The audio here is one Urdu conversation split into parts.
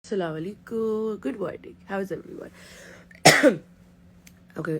Assalamu alaikum. Good morning. How is everyone? Okay,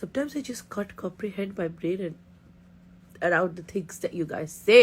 Sometimes I just can't comprehend my brain and around the things that you guys say.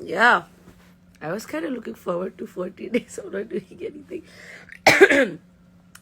Yeah, I was kind of looking forward to 14 days of not doing anything.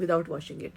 without washing it.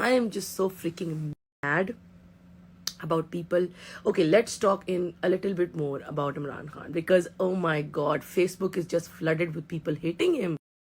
I am just so freaking mad about people. Okay, let's talk in a little bit more about Imran Khan, because oh my god, Facebook is just flooded with people hating him.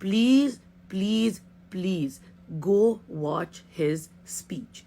please please please go watch his speech.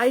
I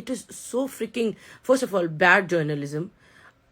it is so freaking, first of all, bad journalism.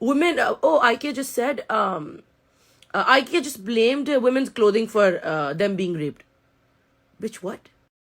women. IK just said IK just blamed women's clothing for them being raped. Which what?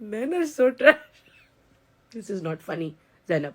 men are so trash. This is not funny, Zainab.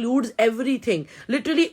includes everything literally.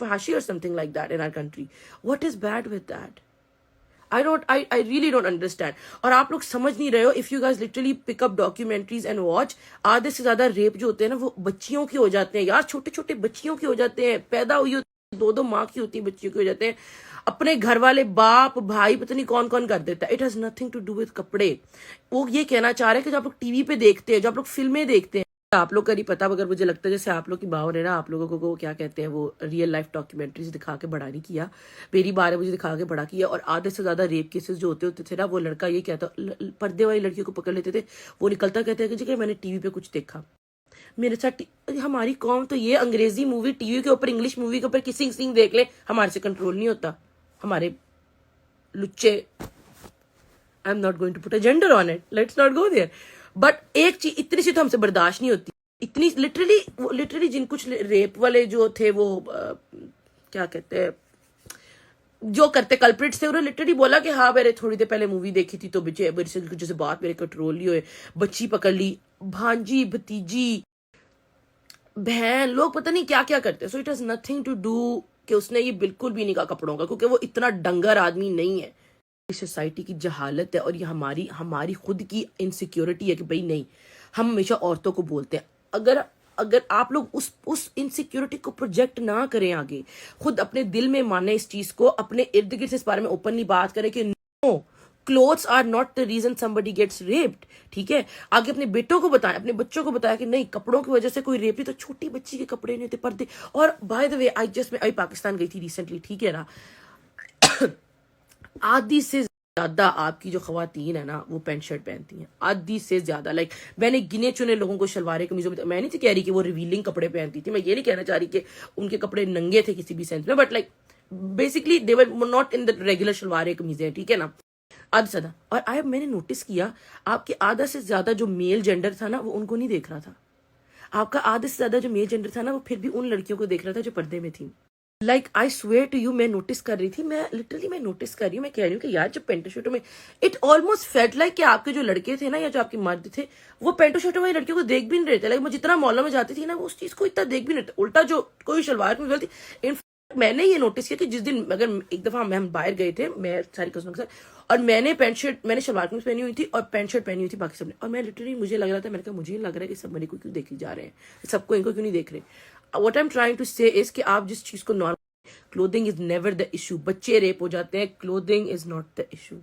fahashi or something like that in our country. What is bad with that? I really don't understand. اور آپ لوگ سمجھ نہیں رہے ہو. If you guys literally pick up documentaries and watch, آدھے سے زیادہ ریپ جو ہوتے ہیں نا وہ بچیوں کے ہو جاتے ہیں یار, چھوٹے چھوٹے بچیوں کے ہو جاتے ہیں, پیدا ہوئی ہوتی 2 ماہ کی ہوتی بچیوں کے ہو جاتے ہیں. اپنے گھر والے باپ بھائی پتہ نہیں کون کون کر دیتا ہے. It has nothing to do with کپڑے. وہ یہ کہنا چاہ رہے ہیں کہ جو آپ لوگ ٹی وی پہ دیکھتے ہیں, جو آپ لوگ فلمیں دیکھتے ہیں, آپ لوگ کا نہیں پتا, مگر مجھے لگتا ہے جیسے آپ لوگ کی باؤ نے نا آپ لوگوں کو کیا کہتے ہیں وہ ریئل لائف ڈاکیومنٹریز دکھا کے بڑا نہیں کیا. میری بار ہے مجھے دکھا کے بڑا کیا. اور آدھے سے زیادہ ریپ کیسز جو ہوتے تھے نا, وہ لڑکا یہ کہتا, پردے والی لڑکیوں کو پکڑ لیتے تھے, وہ نکلتا کہتے ہیں کہ جی کہ میں نے ٹی وی پہ کچھ دیکھا. میرے ساتھ ہماری قوم تو یہ انگریزی مووی ٹی وی کے اوپر, انگلش مووی کے اوپر کسی سینگ دیکھ لے, ہمارے سے کنٹرول نہیں ہوتا. ہمارے لچے, I'm not going to put a gender on it, let's not go there. But ایک چیز اتنی سی تو ہم سے برداشت نہیں ہوتی, اتنی لٹرلی جن کچھ ریپ والے جو تھے وہ کیا کہتے ہیں جو کرتے کلپریٹس تھے, انہوں نے لٹرلی بولا کہ ہاں میں نے تھوڑی دیر پہلے مووی دیکھی تھی تو میرے سے جیسے بات میرے کنٹرول نہیں ہوئے, بچی پکڑ لی, بھانجی بھتیجی بہن, لوگ پتہ نہیں کیا کیا کرتے. So it has nothing to do کہ اس نے یہ بالکل بھی نہیں کہا کپڑوں کا, کیونکہ وہ اتنا ڈنگر آدمی نہیں ہے. سوسائٹی کی جہالت ہے اور یہ ہماری خود کی انسیکیورٹی ہے کہ بھئی نہیں, ہم ہمیشہ عورتوں کو بولتے ہیں. اگر آپ لوگ اس انسیکیورٹی کو پروجیکٹ نہ کریں آگے, خود اپنے دل میں مانیں اس چیز کو, اپنے ارد گرد سے اس بارے میں اوپنلی بات کریں کہ no, clothes are not the reason somebody gets raped. ٹھیک ہے, آگے اپنے بیٹوں کو بتائیں, اپنے بچوں کو بتائیں کہ نہیں کپڑوں کی وجہ سے کوئی ریپ نہیں. تو چھوٹی بچی کے کپڑے نہیں ہوتے, پردے. اور بائی دا وے میں پاکستان گئی تھی ریسنٹلی, ٹھیک ہے نا, آدھی سے زیادہ آپ کی جو خواتین ہیں نا وہ پینٹ شرٹ پہنتی ہیں, آدھی سے زیادہ. لائک میں نے گنے چنے لوگوں کو شلواریں قمیضوں میں, میں نہیں کہہ رہی کہ وہ ریویلنگ کپڑے پہنتی تھی, میں یہ نہیں کہنا چاہ رہی کہ ان کے کپڑے ننگے تھے کسی بھی سینس میں, but like basically they were not in the regular شلواریں قمیضیں, ٹھیک ہے نا, آدھا سے زیادہ. اور میں نے نوٹس کیا آپ کے آدھا سے زیادہ جو میل جینڈر تھا نا وہ ان کو نہیں دیکھ رہا تھا. آپ کا آدھے سے زیادہ جو میل جینڈر تھا نا وہ پھر بھی ان لڑکیوں کو دیکھ رہا تھا جو پردے میں تھیں. Like I swear to you, میں نوٹس کر رہی تھی, میں نوٹس کر رہی ہوں, میں کہہ رہی ہوں کہ یار جب پینٹو شرٹوں میں اٹ آلموسٹ فیلٹ لائک کہ آپ کے جو لڑکے تھے نا یا جو آپ کے مرد تھے وہ پینٹو شرٹوں والی لڑکیوں کو دیکھ بھی نہیں رہے تھے. لائک میں جتنا مالوں میں جاتی تھی نا وہ اس چیز کو اتنا دیکھ بھی نہیں رہتے, الٹا جو کوئی شلوار میں غلطی. انفیکٹ میں نے یہ نوٹس کیا کہ جس دن اگر ایک دفعہ ہم باہر گئے تھے, میں ساری کزنوں کے ساتھ, اور میں نے شلوار قمیض پہنی ہوئی تھی اور پینٹ شرٹ پہنی ہوئی تھی باقی سب نے, اور میں لٹرلی مجھے لگ رہا تھا, میں نے کہا مجھے لگ رہا ہے کہ سب میرے کو کیوں دیکھی جا رہے ہیں, سب کو ان کو کیوں نہیں دیکھ رہے. What I am trying to say is کہ آپ جس چیز کو normal, clothing is never the issue. بچے ریپ ہو جاتے ہیں, clothing is not the issue.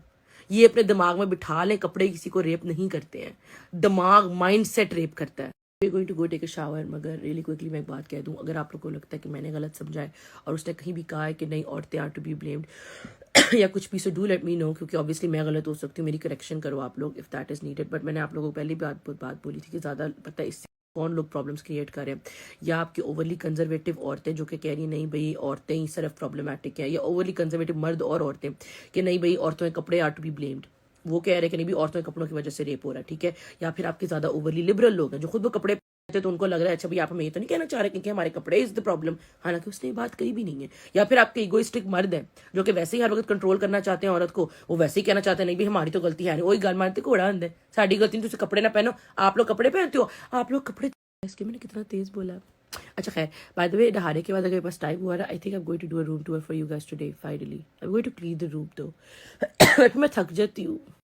یہ اپنے دماغ میں بٹھا لیں, کپڑے کسی کو ریپ نہیں کرتے ہیں, دماغ مائنڈ سیٹ ریپ کرتا ہے. we're going to go take a shower. مگر ریئلی کوئکلی میں ایک بات کہہ دوں, اگر آپ لوگ کو لگتا ہے کہ میں نے غلط سمجھا ہے اور اس نے کہیں بھی کہا ہے کہ نہیں عورتیں آر ٹو بی بلیمڈ یا کچھ بھی, سو ڈو لیٹ می نو, کیونکہ obviously میں غلط ہو سکتی ہوں, میری کریکشن کرو آپ لوگ if that is needed. But میں نے آپ لوگوں کو پہلی بات بولی تھی کہ زیادہ پتہ اس سے کون لوگ پرابلمس کریٹ کر رہے ہیں, یا آپ کی اوورلی کنزرویٹو عورتیں جو کہ کہہ رہی ہیں نہیں بھئی عورتیں ہی صرف پرابلمٹک ہیں, یا اوورلی کنزرویٹو مرد اور عورتیں کہ نہیں بھئی عورتوں کے کپڑے آر ٹو بی بلیمڈ, وہ کہہ رہے ہیں کہ نہیں بھی عورتوں کے کپڑوں کی وجہ سے ریپ ہو رہا ہے, ٹھیک ہے. یا پھر آپ کے زیادہ اوورلی لبرل لوگ ہیں جو خود وہ کپڑے پہنتے تو ان کو لگ رہا ہے اچھا بھائی آپ ہمیں یہ تو نہیں کہنا چاہ رہے کہ ہمارے کپڑے از دا پرابلم, حالانکہ اس نے یہ بات کہی بھی نہیں ہے. یا پھر آپ کے ایگوئسٹک مرد ہیں جو کہ ویسے ہی ہر وقت کنٹرول کرنا چاہتے ہیں عورت کو, وہ ویسے ہی کہنا چاہتے ہیں نہیں بھی ہماری تو غلطی ہے, وہی گل مانتے کو اڑا اندر ساڈی غلطی نہیں, کپڑے نہ پہنو, آپ لوگ کپڑے پہنتے ہو, آپ لوگ کپڑے. اس کے میں نے کتنا تیز بولا. اچھا خیر, بائی دا وے ڈہارے کے بعد اگر میرے پاس ٹائم ہوا رہا, I think I am going to do a room tour for you guys today. Finally I am going to clean the room, تو میں تھک جاتی ہوں.